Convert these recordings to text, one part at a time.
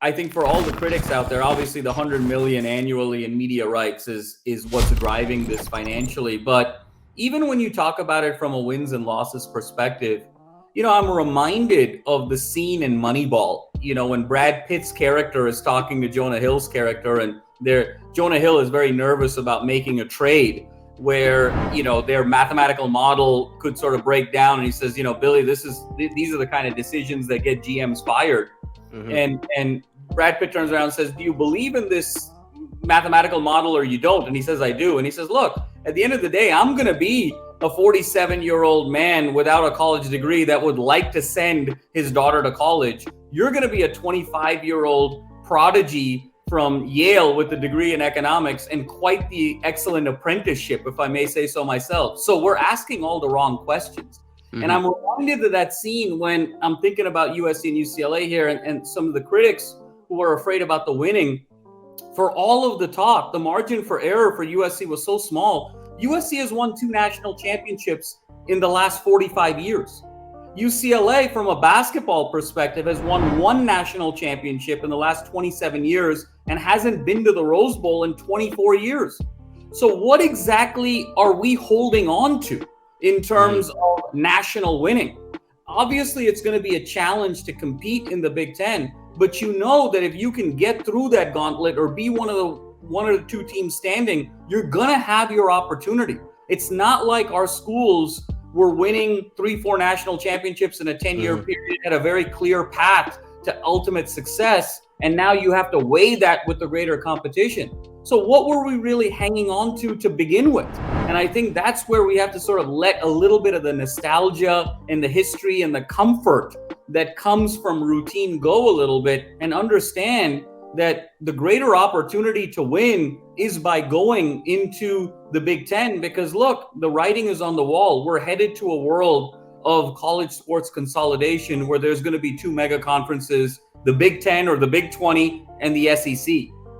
I think for all the critics out there, obviously the 100 million annually in media rights is what's driving this financially. But even when you talk about it from a wins and losses perspective, I'm reminded of the scene in Moneyball, when Brad Pitt's character is talking to Jonah Hill's character, and Jonah Hill is very nervous about making a trade where, their mathematical model could sort of break down. And he says, Billy, these are the kind of decisions that get GMs fired. Mm-hmm. And Brad Pitt turns around and says, do you believe in this mathematical model or you don't? And he says, I do. And he says, look, at the end of the day, I'm going to be a 47-year-old man without a college degree that would like to send his daughter to college. You're going to be a 25-year-old prodigy from Yale with a degree in economics and quite the excellent apprenticeship, if I may say so myself. So we're asking all the wrong questions. Mm-hmm. And I'm reminded of that scene when I'm thinking about USC and UCLA here, and some of the critics who are afraid about the winning. For all of the talk, the margin for error for USC was so small. USC has won 2 national championships in the last 45 years. UCLA, from a basketball perspective, has won 1 national championship in the last 27 years and hasn't been to the Rose Bowl in 24 years. So what exactly are we holding on to in terms of national winning? Obviously, it's going to be a challenge to compete in the Big Ten, but that if you can get through that gauntlet or be one of the 2 teams standing, you're going to have your opportunity. It's not like our schools were winning 3-4 national championships in a 10-year period, had a very clear path to ultimate success. And now you have to weigh that with the greater competition. So what were we really hanging on to begin with? And I think that's where we have to sort of let a little bit of the nostalgia and the history and the comfort that comes from routine go a little bit, and understand that the greater opportunity to win is by going into the Big Ten. Because look, the writing is on the wall. We're headed to a world of college sports consolidation where there's going to be 2 mega conferences, the Big Ten or the Big 20 and the SEC.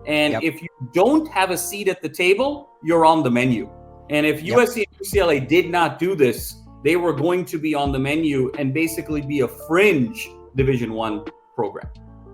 And if you don't have a seat at the table, you're on the menu. And if USC and UCLA did not do this, they were going to be on the menu and basically be a fringe Division I program.